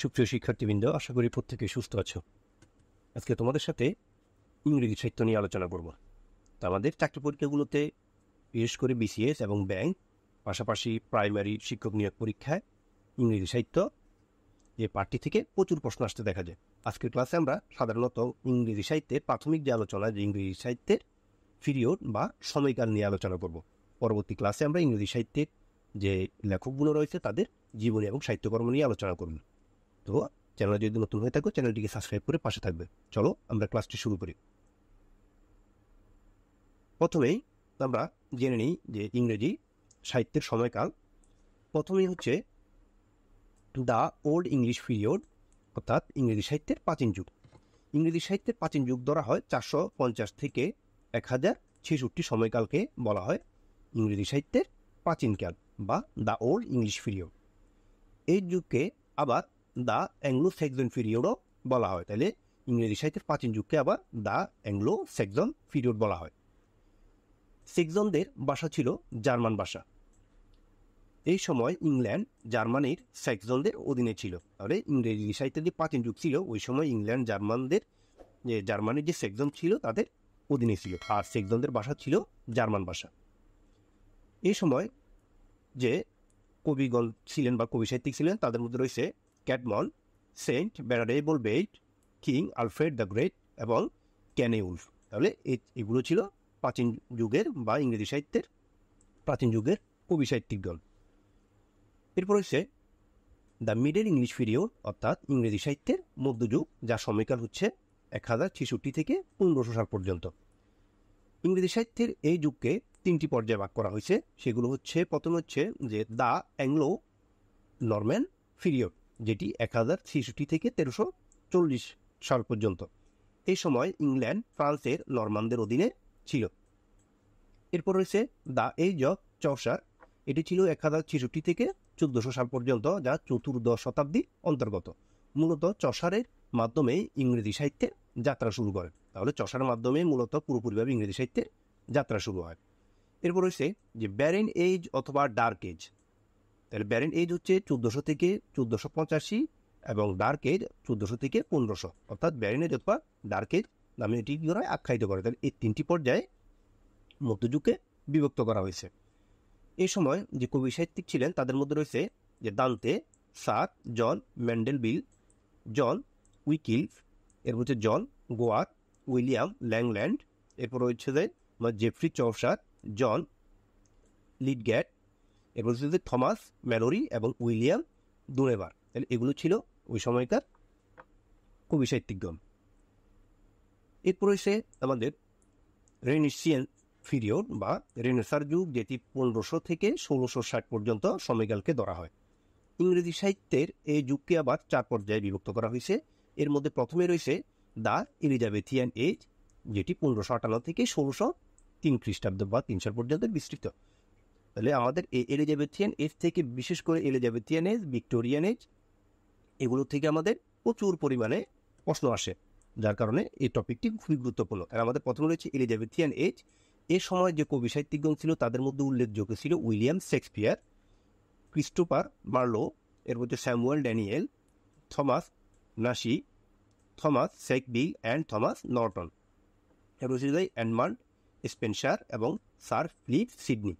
সুপ্রিয় শিক্ষার্থীবৃন্দ, আশা করি প্রত্যেকে সুস্থ আছো। আজকে তোমাদের সাথে ইংরেজি সাহিত্য নিয়ে আলোচনা করব। তো আমাদের চাকরি পরীক্ষাগুলোতে বিশেষ করে বিসিএস এবং ব্যাংক, পাশাপাশি প্রাইমারি শিক্ষক নিয়োগ পরীক্ষায় ইংরেজি সাহিত্য যে পাঠটি থেকে প্রচুর প্রশ্ন আসতে দেখা যায়। আজকের ক্লাসে আমরা সাধারণত ইংরেজি সাহিত্যের প্রাথমিক যে আলোচনা, যে ইংরেজি সাহিত্যের পিরিয়ড বা সময়কাল নিয়ে আলোচনা করব। পরবর্তী ক্লাসে আমরা ইংরেজি সাহিত্যের যে লেখকগুলো রয়েছে তাদের জীবনী এবং সাহিত্যকর্ম নিয়ে আলোচনা করব। তো চ্যানেলে যদি নতুন হয়ে থাকো, চ্যানেলটিকে সাবস্ক্রাইব করে পাশে থাকবে। চলো আমরা ক্লাসটি শুরু করি। প্রথমেই আমরা জেনে নিই যে ইংরেজি সাহিত্যের সময়কাল। প্রথমেই হচ্ছে দ্য ওল্ড ইংলিশ পিরিয়ড, অর্থাৎ ইংরেজি সাহিত্যের প্রাচীন যুগ। ইংরেজি সাহিত্যের প্রাচীন যুগ ধরা হয় 450 থেকে 1066 সময়কালকে বলা হয় ইংরেজি সাহিত্যের প্রাচীনকাল বা দ্য ওল্ড ইংলিশ পিরিয়ড। এই যুগকে আবার দ্য অ্যাংলো স্যাক্সন পিরিয়ডও বলা হয়। তাহলে ইংরেজি সাহিত্যের প্রাচীন যুগকে আবার দ্য অ্যাংলো স্যাক্সন পিরিয়ড বলা হয়। স্যাক্সনদের ভাষা ছিল জার্মান ভাষা। এই সময় ইংল্যান্ড জার্মানির স্যাক্সনদের অধীনে ছিল। তাহলে ইংরেজি সাহিত্যের যে প্রাচীন যুগ ছিল, ওই সময় ইংল্যান্ড জার্মানির যে স্যাক্সন ছিল তাদের অধীনে ছিল, আর স্যাক্সনদের ভাষা ছিল জার্মান ভাষা। এই সময় যে কবিগণ ছিলেন বা কবি সাহিত্যিক ছিলেন তাদের মধ্যে রয়েছে Caedmon, Saint Venerable Bede, King Alfred the Great এবং ক্যানে উলফ। তাহলে এগুলো ছিল প্রাচীন যুগের বা ইংরেজি সাহিত্যের প্রাচীন যুগের কবি সাহিত্যিকগণ। এরপর রয়েছে দ্য মিডল ইংলিশ পিরিয়ড, অর্থাৎ ইংরেজি সাহিত্যের মধ্যযুগ, যার সময়কাল হচ্ছে 1066 থেকে 1500 সাল পর্যন্ত। ইংরেজি সাহিত্যের এই যুগকে 3টি পর্যায়ে ভাগ করা হয়েছে। সেগুলো হচ্ছে, প্রথম হচ্ছে যে দ্য অ্যাংলো নরম্যান পিরিয়ড, যেটি 1066 থেকে 1340 সাল পর্যন্ত। এই সময় ইংল্যান্ড ফ্রান্সের নরমানদের অধীনে ছিল। এরপর রয়েছে দ্য এজ অফ চৌসার, এটি ছিল 1066 থেকে 1400 সাল পর্যন্ত, যা চতুর্দশ শতাব্দীর অন্তর্গত। মূলত চৌসারের মাধ্যমে ইংরেজি সাহিত্যের যাত্রা শুরু করে। তাহলে চৌসারের মাধ্যমে মূলত পুরোপুরিভাবে ইংরেজি সাহিত্যের যাত্রা শুরু হয়। এরপর রয়েছে যে ব্যারেন এজ অথবা ডার্ক এজ। তাহলে ব্যারেন এজ হচ্ছে 1400 থেকে 1485 এবং ডার্ক এজ 1400 থেকে 1500, অর্থাৎ ব্যারেন এজ অথবা ডার্ক এজ নামে এটি কি করা হয়, আখ্যায়িত করে। তাহলে এই 3টি পর্যায়ে মধ্যযুগকে বিভক্ত করা হয়েছে। এই সময় যে কবি সাহিত্যিক ছিলেন তাদের মধ্যে রয়েছে যে দান্তে, স্যার জন ম্যান্ডেলভিল, জন উইকিলফ, এরপর হচ্ছে জন গোয়ার, উইলিয়াম ল্যাংল্যান্ড, এরপর রয়েছে যে জেফ্রি চৌসার, জন লিডগ্যাট, এরপর হচ্ছে থমাস ম্যালোরি এবং উইলিয়াম দুনেবার। তাহলে এগুলো ছিল ওই সময়কার কবি সাহিত্যিকগণ। এরপর রয়েছে আমাদের রেনেসাঁ পিরিয়ড বা রেনেসার যুগ, যেটি 1500 থেকে 1660 পর্যন্ত সময়কালকে ধরা হয়। ইংরেজি সাহিত্যের এই যুগকে আবার 4 পর্যায়ে বিভক্ত করা হয়েছে। এর মধ্যে প্রথমে রয়েছে দ্য এলিজাবেথিয়ান এজ, যেটি 1558 থেকে 1603 খ্রিস্টাব্দ বা 3 সাল পর্যন্ত বিস্তৃত। তাহলে আমাদের এই এলিজাবেথিয়ান এজ থেকে, বিশেষ করে এলিজাবেথিয়ান এজ, ভিক্টোরিয়ান এজ, এগুলো থেকে আমাদের প্রচুর পরিমাণে প্রশ্ন আসে, যার কারণে এই টপিকটি খুবই গুরুত্বপূর্ণ। আর আমাদের প্রথমে রয়েছে এলিজাবেথিয়ান এজ। এ সময় যে কবি সাহিত্যিকগণ ছিল তাদের মধ্যে উল্লেখযোগ্য ছিল উইলিয়াম শেক্সপিয়ার, ক্রিস্টোফার মার্লো, এর মধ্যে Samuel Daniel, Thomas Nashe, Thomas Sackville and Thomas Norton, এর রয়েছে এডমান্ড স্পেন্সার এবং স্যার ফিলিপ সিডনি।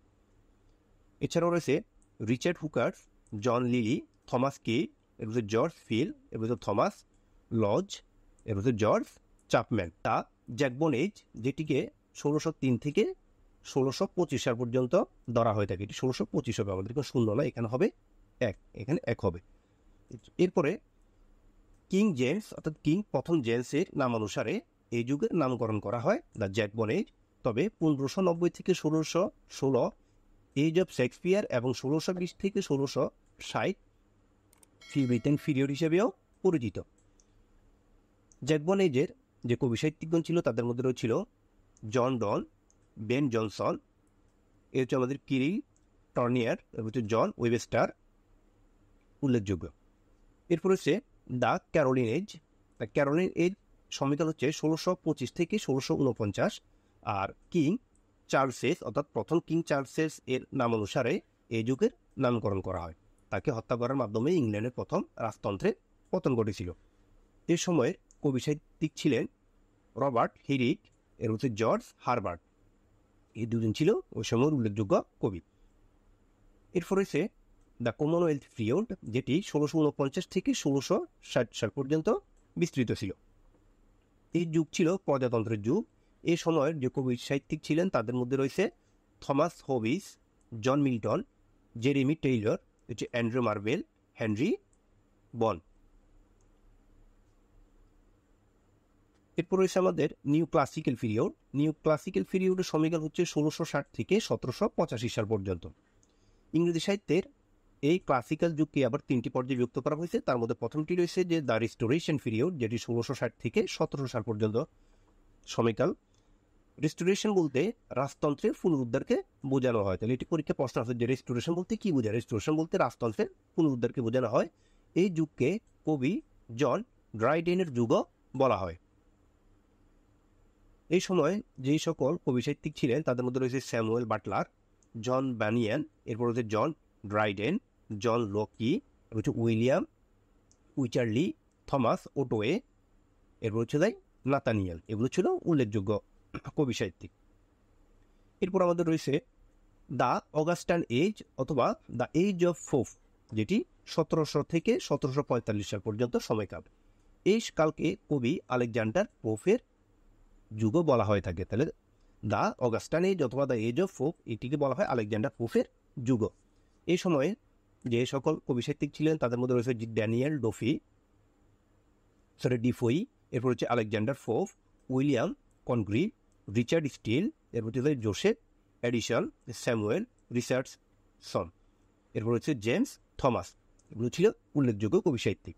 এছাড়াও রয়েছে Richard Hooker, John Lyly, Thomas Kyd, এর মধ্যে জর্জ ফিল, এর মধ্যে থমাস লজ, এর মধ্যে জর্জ চ্যাপম্যান। তা জ্যাকবন এজ, যেটিকে 1603 থেকে 1625 সাল পর্যন্ত ধরা হয়ে থাকে। এটি 1625 হবে, আমাদের কোনো শূন্য না, এখানে হবে 1, এখানে 1 হবে। এরপরে কিং জেমস, অর্থাৎ কিং প্রথম জেমসের নামানুসারে এই যুগের নামকরণ করা হয় দ্য জ্যাকবন এজ। তবে 1590 থেকে 1616 এজ অফ শেক্সপিয়ার এবং 1620 থেকে 1660 ব্রিটেন পিরিয়ড হিসেবেও পরিচিত। জ্যাকবন এজের যে কবি সাহিত্যিকগণ ছিল তাদের মধ্যে রয়েছিল জন ডন, বেন জনসন, এর হচ্ছে আমাদের কিরি টর্নিয়ার, এর হচ্ছে জন ওয়েবস্টার উল্লেখযোগ্য। এরপর হচ্ছে the Caroline age. The Caroline age সময়কাল হচ্ছে 1625 থেকে 1649, আর কিং চার্লসেস, অর্থাৎ প্রথম কিং চার্লসেস এর নামানুসারে এই যুগের নামকরণ করা হয়। তাকে হত্যা করার মাধ্যমে ইংল্যান্ডের প্রথম রাজতন্ত্রের পতন ঘটেছিল। এ সময়ের কবি সাহিত্যিক ছিলেন রবার্ট হেরিক, এর হচ্ছে জর্জ হারবার্ট। এই দুজন ছিল ওই সময়ের উল্লেখযোগ্য কবি। এরপর রয়েছে দ্য কমনওয়েলথ পিরিয়ড, যেটি 1649 থেকে 1660 সাল পর্যন্ত বিস্তৃত ছিল। এই যুগ ছিল প্রজাতন্ত্রের যুগ। এ সময়ের যে কবি সাহিত্যিক ছিলেন তাদের মধ্যে রয়েছে Thomas Hobbes, John Milton, Jeremy Taylor, Andrew Marvell, Henry Vaughan. এরপর রয়েছে আমাদের new classical period. New classical পিরিয়ডের সময়কাল হচ্ছে 1660 থেকে 1785 সাল পর্যন্ত। ইংরেজি সাহিত্যের এই ক্লাসিক্যাল যুগকে আবার 3টি পর্যায়ে বিভক্ত করা হয়েছে। তার মধ্যে প্রথমটি রয়েছে যে দ্য রেস্টোরেশন পিরিয়ড, যেটি 1660 থেকে 1700 সাল পর্যন্ত সময়কাল। রেস্টোরেশন বলতে রাজতন্ত্রের পুনরুদ্ধারকে বোঝানো হয়। তাহলে এটি পরীক্ষা প্রশ্ন আছে যে রেস্টোরেশন বলতে কি বোঝায়। রেস্টোরেশন বলতে রাজতন্ত্রের পুনরুদ্ধারকে বোঝানো হয়। এই যুগকে কবি জন ড্রাইডেনের যুগও বলা হয়। এই সময় যেই সকল কবি সাহিত্যিক ছিলেন তাদের মধ্যে রয়েছে স্যামুয়েল বাটলার, জন ব্যানিয়ান, এরপর রয়েছে জন ড্রাইডেন, জন লকি, হচ্ছে উইলিয়াম উইচারলি, থমাস ওটোয়ে, এরপর হচ্ছে নাতানিয়েল। এগুলো ছিল উল্লেখযোগ্য কবি সাহিত্যিক। এরপর আমাদের রয়েছে দ্য অগাস্টান এজ অথবা দ্য এজ অফ পোপ, যেটি 1700 থেকে 1745 সাল পর্যন্ত সময়কাল। এই কালকে কবি আলেকজান্ডার পোপের যুগও বলা হয়ে থাকে। তাহলে দ্য অগাস্টান এজ অথবা দ্য এজ অফ পোপ, এটিকে বলা হয় আলেকজান্ডার পোপের যুগ। এই সময়ে যে সকল কবি সাহিত্যিক ছিলেন তাদের মধ্যে রয়েছে ড্যানিয়েল ডিফোই, এরপর হচ্ছে Alexander Pope, William Congreve, Richard Steele, এরপর হচ্ছে জোসেফ এডিসন, স্যামুয়েল রিচার্ডসন, এরপর হচ্ছে জেমস থমাস। এগুলো ছিল উল্লেখযোগ্য কবি সাহিত্যিক।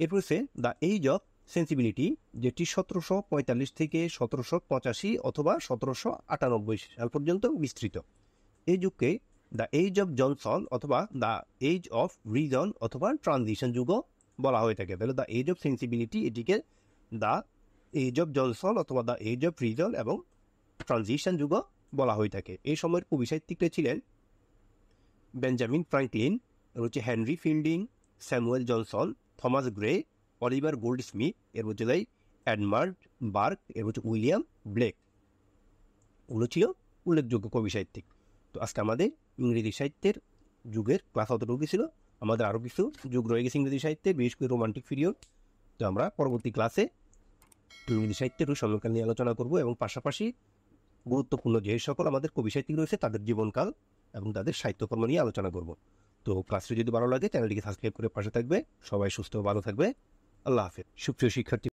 এরপর হচ্ছে দ্য এজ অফ সেন্সিবিলিটি, যেটি 1745 থেকে 1785 অথবা 1798 সাল পর্যন্ত বিস্তৃত। এই যুগকে দ্য এজ অফ জনসন অথবা দ্য এজ অফ রিজন অথবা ট্রানজিশন যুগও বলা হয়ে থাকে। তাহলে দ্য এজ অফ সেন্সিবিলিটি, এটিকে দ্য এজ অফ জনসন অথবা দ্য এজ অফ রিজন এবং ট্রানজিশন যুগও বলা হয়ে থাকে। এই সময়ের কবি সাহিত্যিকরা ছিলেন বেঞ্জামিন ফ্রাঙ্কলিন, হচ্ছে Henry fielding, Samuel Johnson, Thomas Gray, Oliver Goldsmith, এর হচ্ছে এডমান্ড বার্গ, এর হচ্ছে উইলিয়াম ব্লেক। ওগুলো ছিল উল্লেখযোগ্য কবি সাহিত্যিক। তো আজকে আমাদের ইংরেজি সাহিত্যের যুগের ক্লাস অতটুকু ছিল। আমাদের আরও কিছু যুগ রয়ে গেছে ইংরেজি সাহিত্যে, বিশেষ করে রোমান্টিক পিরিয়ড। তো আমরা পরবর্তী ক্লাসে ইংরেজি সাহিত্যের সময়কাল নিয়ে আলোচনা করব এবং পাশাপাশি গুরুত্বপূর্ণ যে সকল আমাদের কবি সাহিত্যিক রয়েছে তাদের জীবনকাল এবং তাদের সাহিত্যকর্ম নিয়ে আলোচনা করব। তো ক্লাসটি যদি ভালো লাগে চ্যানেলটিকে সাবস্ক্রাইব করে পাশে থাকবে। সবাই সুস্থ ও ভালো থাকবে। আল্লাহ হাফেজ। সুপ্রিয় শিক্ষার্থী